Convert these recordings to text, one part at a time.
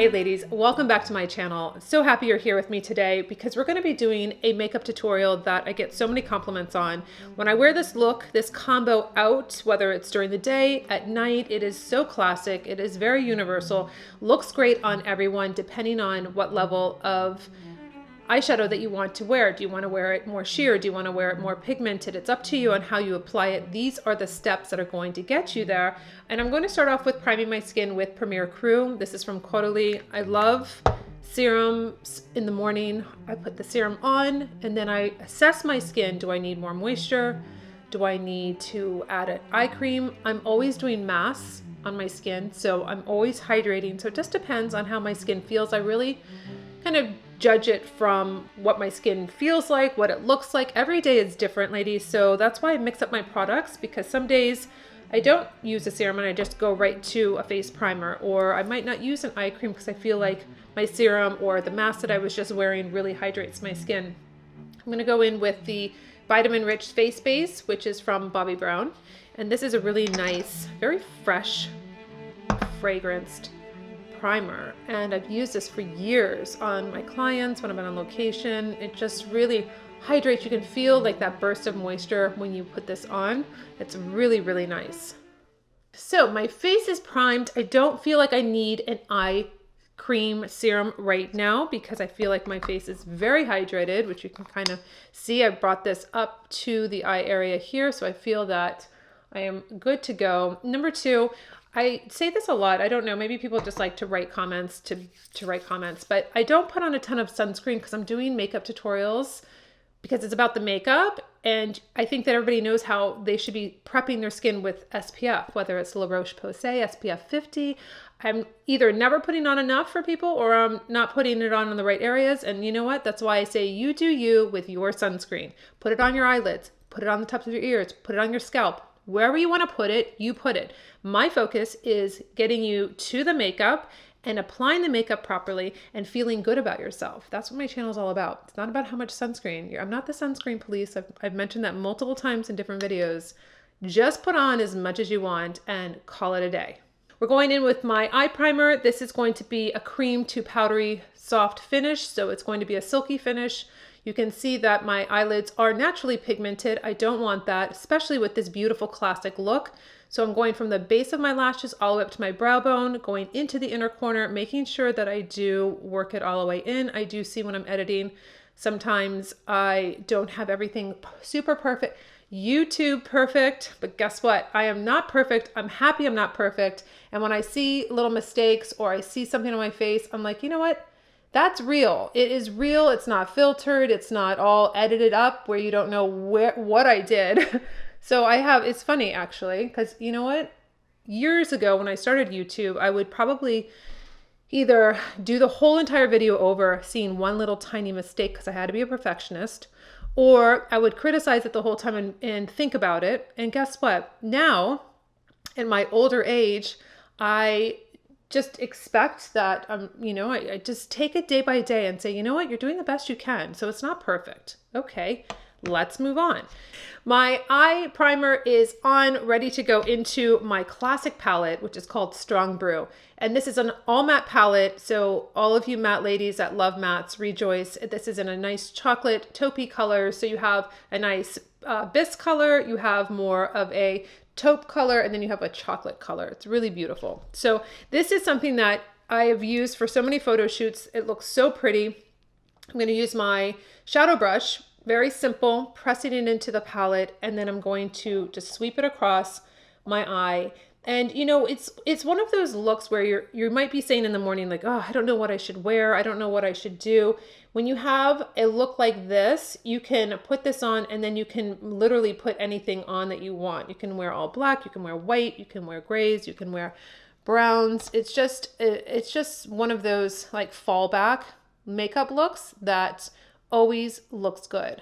Hey ladies, welcome back to my channel. So happy you're here with me today because we're going to be doing a makeup tutorial that I get so many compliments on. When I wear this look, this combo out, whether it's during the day, at night, it is so classic. It is very universal, looks great on everyone depending on what level of eyeshadow that you want to wear. Do you want to wear it more sheer? Do you want to wear it more pigmented? It's up to you on how you apply it. These are the steps that are going to get you there. And I'm going to start off with priming my skin with Premier Crew. This is from Caudalie. I love serums in the morning. I put the serum on and then I assess my skin. Do I need more moisture? Do I need to add an eye cream? I'm always doing masks on my skin, so I'm always hydrating. So it just depends on how my skin feels. I really kind of judge it from what my skin feels like, what it looks like. Every day is different, ladies. So that's why I mix up my products, because some days I don't use a serum and I just go right to a face primer, or I might not use an eye cream because I feel like my serum or the mask that I was just wearing really hydrates my skin. I'm going to go in with the Vitamin Rich Face Base, which is from Bobbi Brown. And this is a really nice, very fresh, fragranced primer, and I've used this for years on my clients when I've been on location. It just really hydrates. You can feel like that burst of moisture when you put this on. It's really, really nice. So my face is primed. I don't feel like I need an eye cream serum right now because I feel like my face is very hydrated, which you can kind of see. I brought this up to the eye area here, so I feel that I am good to go. Number two, I say this a lot. I don't know, maybe people just like to write comments to write comments, but I don't put on a ton of sunscreen because I'm doing makeup tutorials because it's about the makeup. And I think that everybody knows how they should be prepping their skin with SPF, whether it's La Roche-Posay, SPF 50. I'm either never putting on enough for people or I'm not putting it on in the right areas. And you know what? That's why I say you do you with your sunscreen. Put it on your eyelids, put it on the tops of your ears, put it on your scalp. Wherever you want to put it, you put it. My focus is getting you to the makeup and applying the makeup properly and feeling good about yourself. That's what my channel is all about. It's not about how much sunscreen. I'm not the sunscreen police. I've mentioned that multiple times in different videos. Just put on as much as you want and call it a day. We're going in with my eye primer. This is going to be a cream to powdery soft finish, so it's going to be a silky finish. You can see that my eyelids are naturally pigmented. I don't want that, especially with this beautiful classic look. So I'm going from the base of my lashes all the way up to my brow bone, going into the inner corner, making sure that I do work it all the way in. I do see when I'm editing, sometimes I don't have everything super perfect. YouTube perfect, but guess what? I am not perfect. I'm happy I'm not perfect. And when I see little mistakes or I see something on my face, I'm like, you know what? That's real. It is real. It's not filtered. It's not all edited up where you don't know what I did. So it's funny actually, because you know what? Years ago when I started YouTube, I would probably either do the whole entire video over seeing one little tiny mistake because I had to be a perfectionist, or I would criticize it the whole time and think about it. And guess what? Now, in my older age, I just expect that, I just take it day by day and say, you know what, you're doing the best you can. So it's not perfect. Okay, let's move on. My eye primer is on, ready to go into my classic palette, which is called Strong Brew. And this is an all matte palette. So all of you matte ladies that love mattes, rejoice. This is in a nice chocolate taupey color. So you have a nice bisque color. You have more of a taupe color, and then you have a chocolate color. It's really beautiful. So this is something that I have used for so many photo shoots. It looks so pretty. I'm going to use my shadow brush, very simple, pressing it into the palette, and then I'm going to just sweep it across my eye. And you know, it's one of those looks where you might be saying in the morning like, oh, I don't know what I should wear. I don't know what I should do. When you have a look like this, you can put this on and then you can literally put anything on that you want. You can wear all black, you can wear white, you can wear grays, you can wear browns. It's just one of those like fallback makeup looks that always looks good.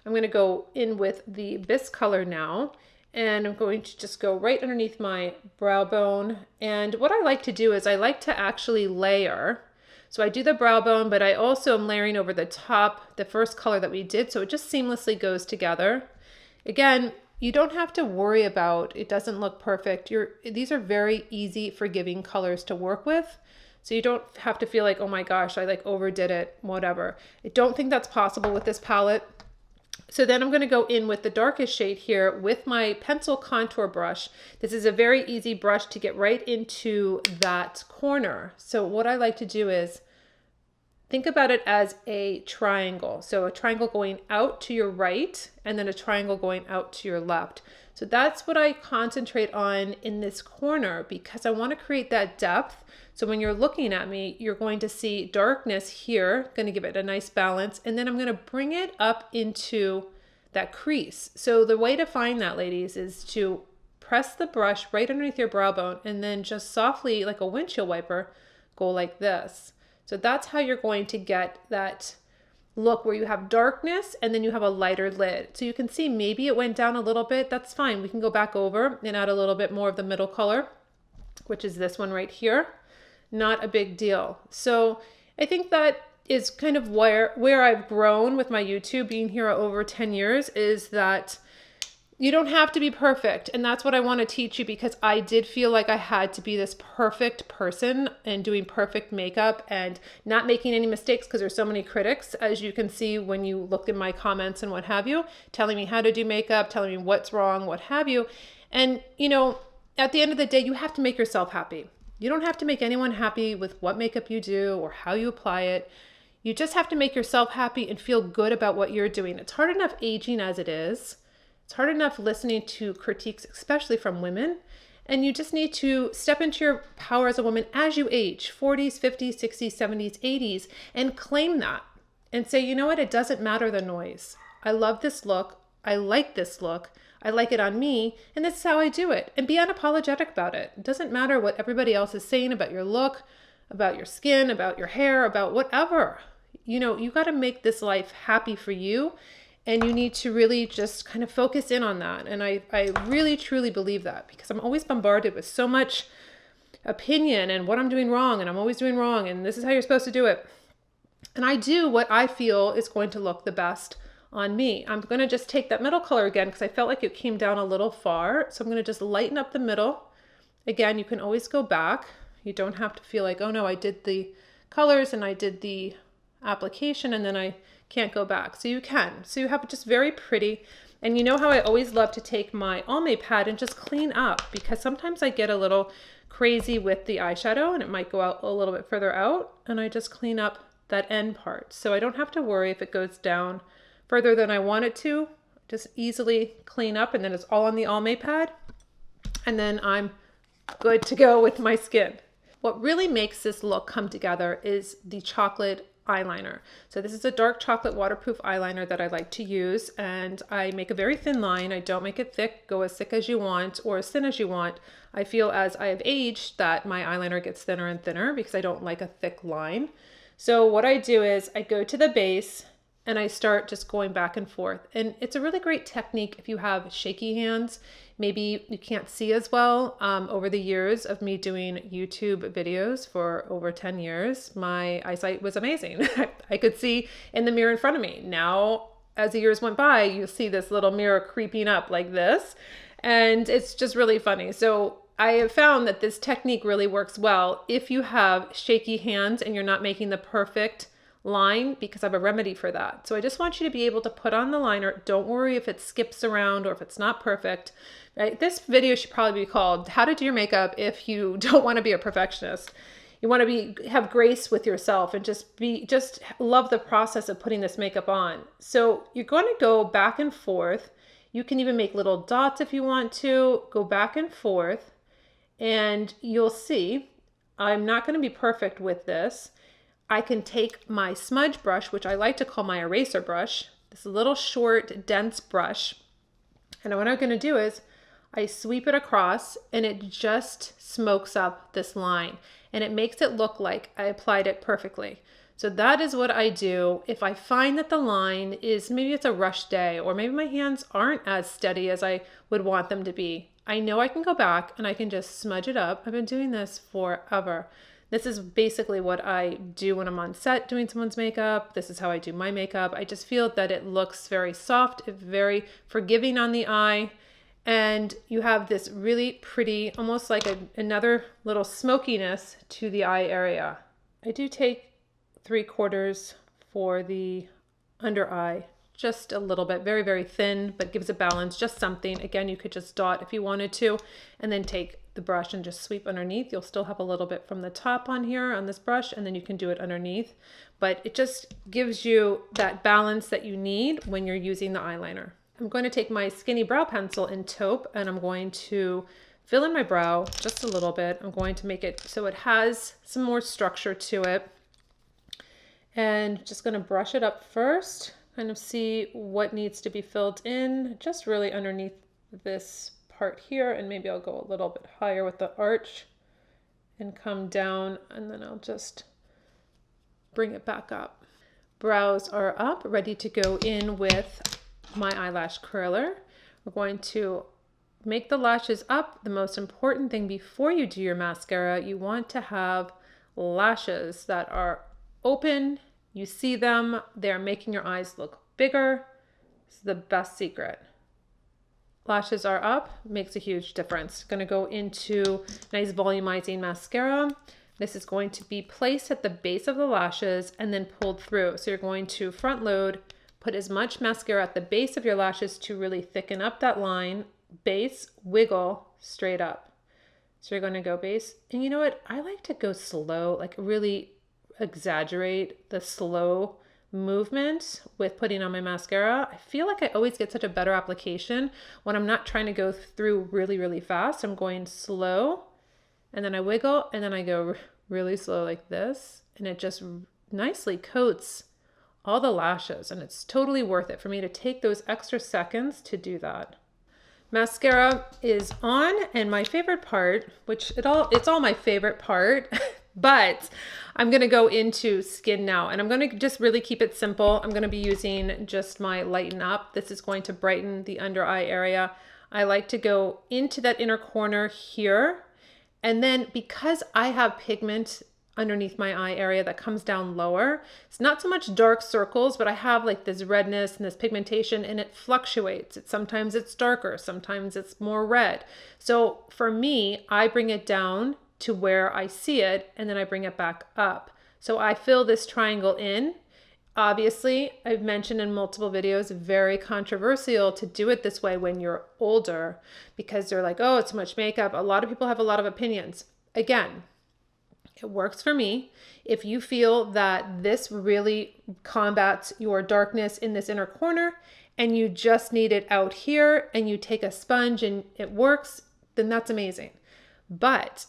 I'm going to go in with the bisque color now. And I'm going to just go right underneath my brow bone. And what I like to do is I like to actually layer. So I do the brow bone, but I also am layering over the top, the first color that we did. So it just seamlessly goes together. Again, you don't have to worry about it doesn't look perfect. These are very easy, forgiving colors to work with. So you don't have to feel like, oh my gosh, I like overdid it, whatever. I don't think that's possible with this palette. So then I'm going to go in with the darkest shade here with my pencil contour brush. This is a very easy brush to get right into that corner. So what I like to do is think about it as a triangle. So a triangle going out to your right and then a triangle going out to your left. So that's what I concentrate on in this corner because I want to create that depth. So when you're looking at me, you're going to see darkness here, going to give it a nice balance. And then I'm going to bring it up into that crease. So the way to find that, ladies, is to press the brush right underneath your brow bone and then just softly, like a windshield wiper, go like this. So that's how you're going to get that look where you have darkness and then you have a lighter lid. So you can see maybe it went down a little bit. That's fine. We can go back over and add a little bit more of the middle color, which is this one right here. Not a big deal. So I think that is kind of where I've grown with my YouTube, being here over 10 years, is that you don't have to be perfect. And that's what I want to teach you, because I did feel like I had to be this perfect person and doing perfect makeup and not making any mistakes, because there's so many critics, as you can see when you look in my comments and what have you, telling me how to do makeup, telling me what's wrong, what have you. And, you know, at the end of the day, you have to make yourself happy. You don't have to make anyone happy with what makeup you do or how you apply it. You just have to make yourself happy and feel good about what you're doing. It's hard enough aging as it is. It's hard enough listening to critiques, especially from women. And you just need to step into your power as a woman as you age, 40s, 50s, 60s, 70s, 80s, and claim that. And say, you know what? It doesn't matter the noise. I love this look. I like this look. I like it on me, and this is how I do it. And be unapologetic about it. It doesn't matter what everybody else is saying about your look, about your skin, about your hair, about whatever. You know, you got to make this life happy for you, and you need to really just kind of focus in on that. And I really, truly believe that, because I'm always bombarded with so much opinion and what I'm doing wrong, and I'm always doing wrong, and this is how you're supposed to do it. And I do what I feel is going to look the best on me. I'm going to just take that middle color again, because I felt like it came down a little far. So I'm going to just lighten up the middle. Again, you can always go back. You don't have to feel like, oh no, I did the colors and I did the application and then I can't go back. So you can. So you have it just very pretty. And you know how I always love to take my Almay pad and just clean up, because sometimes I get a little crazy with the eyeshadow and it might go out a little bit further out, and I just clean up that end part. So I don't have to worry if it goes down further than I want it to. Just easily clean up, and then it's all on the Almay pad, and then I'm good to go with my skin. What really makes this look come together is the chocolate eyeliner. So this is a dark chocolate waterproof eyeliner that I like to use, and I make a very thin line. I don't make it thick. Go as thick as you want or as thin as you want. I feel as I have aged that my eyeliner gets thinner and thinner because I don't like a thick line. So what I do is I go to the base and I start just going back and forth. And it's a really great technique if you have shaky hands. Maybe you can't see as well. Over the years of me doing YouTube videos for over 10 years, my eyesight was amazing. I could see in the mirror in front of me. Now, as the years went by, you see this little mirror creeping up like this. And it's just really funny. So I have found that this technique really works well if you have shaky hands and you're not making the perfect line, because I have a remedy for that. So I just want you to be able to put on the liner. Don't worry if it skips around or if it's not perfect, right? This video should probably be called How to Do Your Makeup If You Don't Want to Be a Perfectionist. You want to have grace with yourself and just love the process of putting this makeup on. So you're going to go back and forth. You can even make little dots if you want to. Go back and forth, and you'll see I'm not going to be perfect with this. I can take my smudge brush, which I like to call my eraser brush, this little short, dense brush. And what I'm going to do is I sweep it across, and it just smokes up this line, and it makes it look like I applied it perfectly. So that is what I do. If I find that the line is, maybe it's a rush day, or maybe my hands aren't as steady as I would want them to be, I know I can go back and I can just smudge it up. I've been doing this forever. This is basically what I do when I'm on set doing someone's makeup. This is how I do my makeup. I just feel that it looks very soft, very forgiving on the eye, and you have this really pretty, almost like another little smokiness to the eye area. I do take 3/4 for the under eye, just a little bit, very, very thin, but gives a balance, just something. Again, you could just dot if you wanted to, and then take the brush and just sweep underneath. You'll still have a little bit from the top on here on this brush, and then you can do it underneath, but it just gives you that balance that you need when you're using the eyeliner. I'm going to take my skinny brow pencil in taupe, and I'm going to fill in my brow just a little bit. I'm going to make it so it has some more structure to it, and just going to brush it up first, kind of see what needs to be filled in, just really underneath this part here, and maybe I'll go a little bit higher with the arch and come down, and then I'll just bring it back up. Brows are up, ready to go in with my eyelash curler. We're going to make the lashes up. The most important thing before you do your mascara, you want to have lashes that are open. You see them, they're making your eyes look bigger. It's the best secret. Lashes are up, makes a huge difference. Going to go into nice volumizing mascara. This is going to be placed at the base of the lashes and then pulled through. So you're going to front load, put as much mascara at the base of your lashes to really thicken up that line, base, wiggle, straight up. So you're going to go base. And you know what? I like to go slow, like really exaggerate the slow movement with putting on my mascara. I feel like I always get such a better application when I'm not trying to go through really, really fast. I'm going slow, and then I wiggle, and then I go really slow like this, and it just nicely coats all the lashes, and it's totally worth it for me to take those extra seconds to do that. Mascara is on, and my favorite part, which it's all my favorite part, but I'm going to go into skin now, and I'm going to just really keep it simple. I'm going to be using just my Lighten Up. This is going to brighten the under eye area. I like to go into that inner corner here, and then because I have pigment underneath my eye area that comes down lower, it's not so much dark circles, but I have like this redness and this pigmentation, and it fluctuates. Sometimes it's darker, sometimes it's more red. So for me, I bring it down to where I see it, and then I bring it back up. So I fill this triangle in. Obviously, I've mentioned in multiple videos, very controversial to do it this way when you're older, because they're like, oh, it's too much makeup. A lot of people have a lot of opinions. Again, it works for me. If you feel that this really combats your darkness in this inner corner, and you just need it out here, and you take a sponge and it works, then that's amazing. But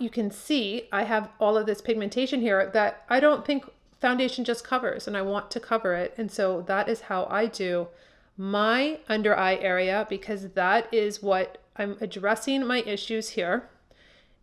you can see I have all of this pigmentation here that I don't think foundation just covers, and I want to cover it. And so that is how I do my under eye area, because that is what I'm addressing my issues here.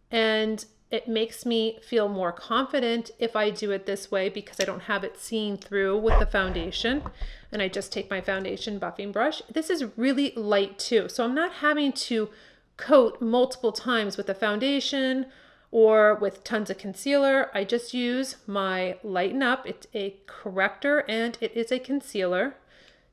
And it makes me feel more confident if I do it this way, because I don't have it seen through with the foundation. And I just take my foundation buffing brush. This is really light too, so I'm not having to coat multiple times with a foundation or with tons of concealer. I just use my Lighten Up. It's a corrector and it is a concealer.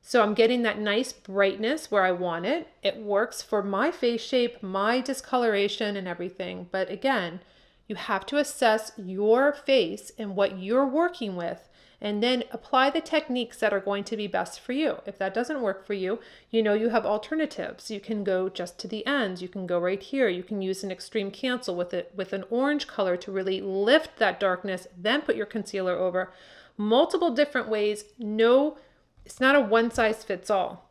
So I'm getting that nice brightness where I want it. It works for my face shape, my discoloration and everything. But again, you have to assess your face and what you're working with, and then apply the techniques that are going to be best for you. If that doesn't work for you, you know you have alternatives. You can go just to the ends. You can go right here. You can use an extreme cancel with an orange color to really lift that darkness, then put your concealer over. Multiple different ways. No, it's not a one size fits all.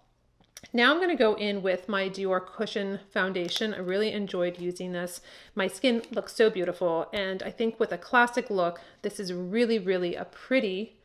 Now I'm going to go in with my Dior Cushion foundation. I really enjoyed using this. My skin looks so beautiful, and I think with a classic look, this is really, really a pretty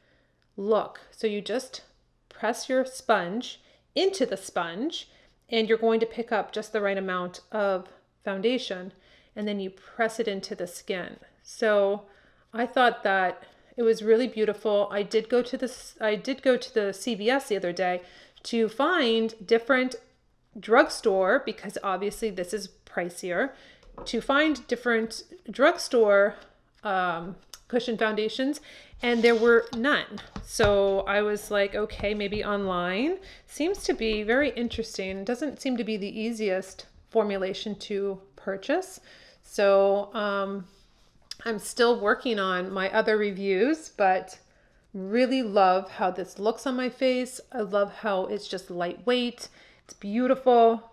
look. So you just press your sponge into the sponge, and you're going to pick up just the right amount of foundation, and then you press it into the skin. So I thought that it was really beautiful. I did go to the CVS the other day to find different drugstore, because obviously this is pricier, to find different drugstore cushion foundations, and there were none. So I was like, okay, maybe online. Seems to be very interesting. Doesn't seem to be the easiest formulation to purchase. So I'm still working on my other reviews, but really love how this looks on my face. I love how it's just lightweight. It's beautiful.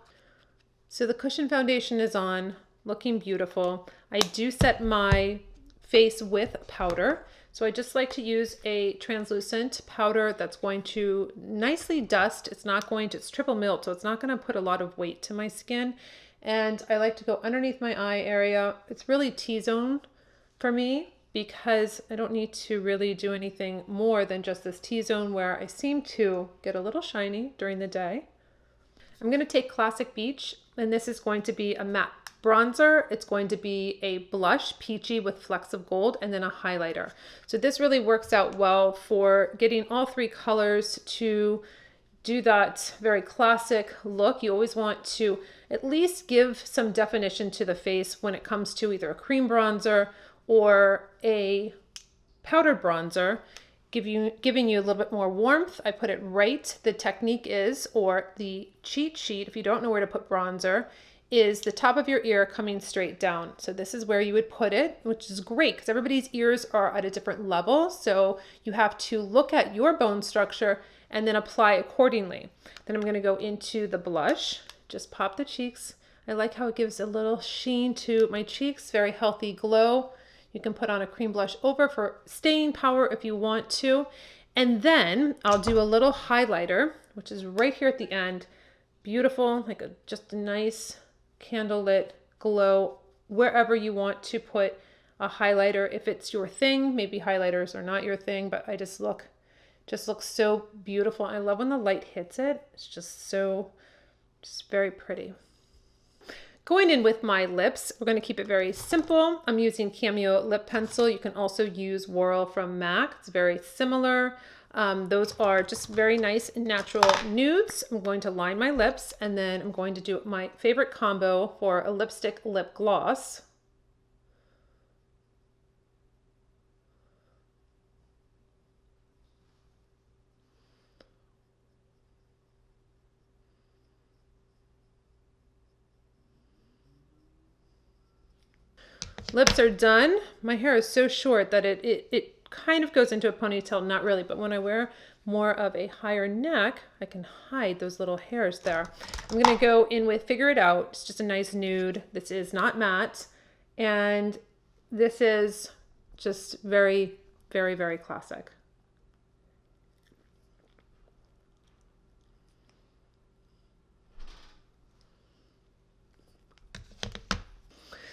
So the cushion foundation is on, looking beautiful. I do set my face with powder. So I just like to use a translucent powder that's going to nicely dust. It's triple milled, so it's not going to put a lot of weight to my skin. And I like to go underneath my eye area. It's really T-zone for me because I don't need to really do anything more than just this T-zone where I seem to get a little shiny during the day. I'm going to take Classic Beach, and this is going to be a matte bronzer. It's going to be a blush, peachy with flecks of gold, and then a highlighter. So this really works out well for getting all three colors to do that very classic look. You always want to at least give some definition to the face when it comes to either a cream bronzer or a powdered bronzer, giving you a little bit more warmth. I put it right. The technique is, or the cheat sheet, if you don't know where to put bronzer, is the top of your ear coming straight down. So this is where you would put it, which is great because everybody's ears are at a different level. So you have to look at your bone structure and then apply accordingly. Then I'm going to go into the blush, just pop the cheeks. I like how it gives a little sheen to my cheeks, very healthy glow. You can put on a cream blush over for staying power if you want to. And then I'll do a little highlighter, which is right here at the end. Beautiful, like just a nice candlelit glow wherever you want to put a highlighter. If it's your thing, maybe highlighters are not your thing, but I just looks so beautiful. I love when the light hits it. It's just very pretty. Going in with my lips, we're going to keep it very simple. I'm using Cameo lip pencil. You can also use Whirl from MAC. It's very similar. Those are just very nice and natural nudes. I'm going to line my lips, and then I'm going to do my favorite combo for a lipstick lip gloss. Lips are done. My hair is so short that it kind of goes into a ponytail, not really, but when I wear more of a higher neck, I can hide those little hairs there. I'm gonna go in with Figure It Out. It's just a nice nude. This is not matte, and this is just very, very, very classic.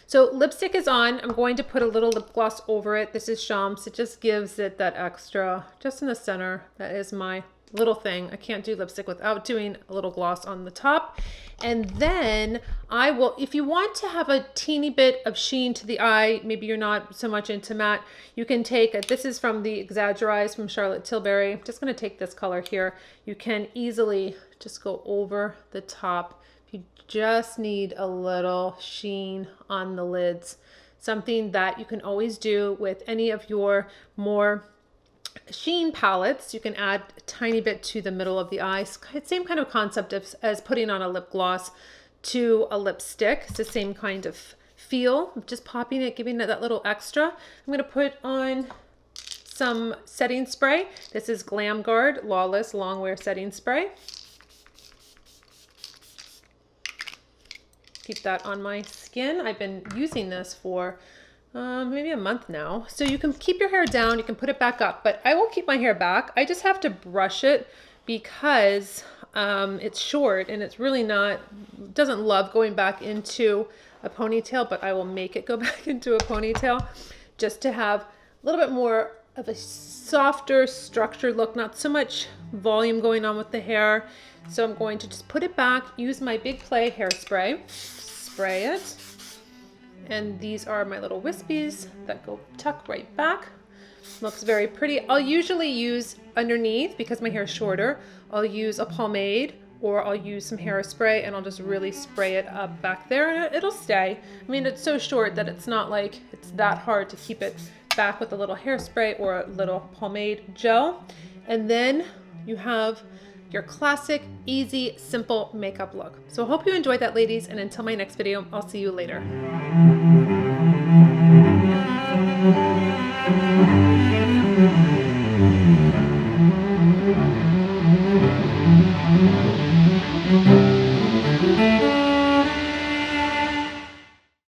So lipstick is on. I'm going to put a little lip gloss over it. This is Shams. It just gives it that extra, just in the center. That is my little thing. I can't do lipstick without doing a little gloss on the top. And then I will, if you want to have a teeny bit of sheen to the eye, maybe you're not so much into matte, you can take, this is from the Exaggerize from Charlotte Tilbury. I'm just going to take this color here. You can easily just go over the top. You just need a little sheen on the lids. Something that you can always do with any of your more sheen palettes. You can add a tiny bit to the middle of the eye. Same kind of concept as putting on a lip gloss to a lipstick. It's the same kind of feel. Just popping it, giving it that little extra. I'm going to put on some setting spray. This is Glam Guard Lawless Longwear Setting Spray. Keep that on my skin. I've been using this for maybe a month now. So you can keep your hair down, you can put it back up, but I won't keep my hair back. I just have to brush it because it's short and it's really doesn't love going back into a ponytail, but I will make it go back into a ponytail just to have a little bit more of a softer structured look, not so much volume going on with the hair. So I'm going to just put it back, use my Big Play hairspray, spray it. And these are my little wispies that go tuck right back. Looks very pretty. I'll usually use underneath, because my hair is shorter, I'll use a pomade or I'll use some hairspray and I'll just really spray it up back there and it'll stay. I mean, it's so short that it's not like it's that hard to keep it back with a little hairspray or a little pomade gel. And then you have your classic, easy, simple makeup look. So I hope you enjoyed that, ladies, and until my next video, I'll see you later.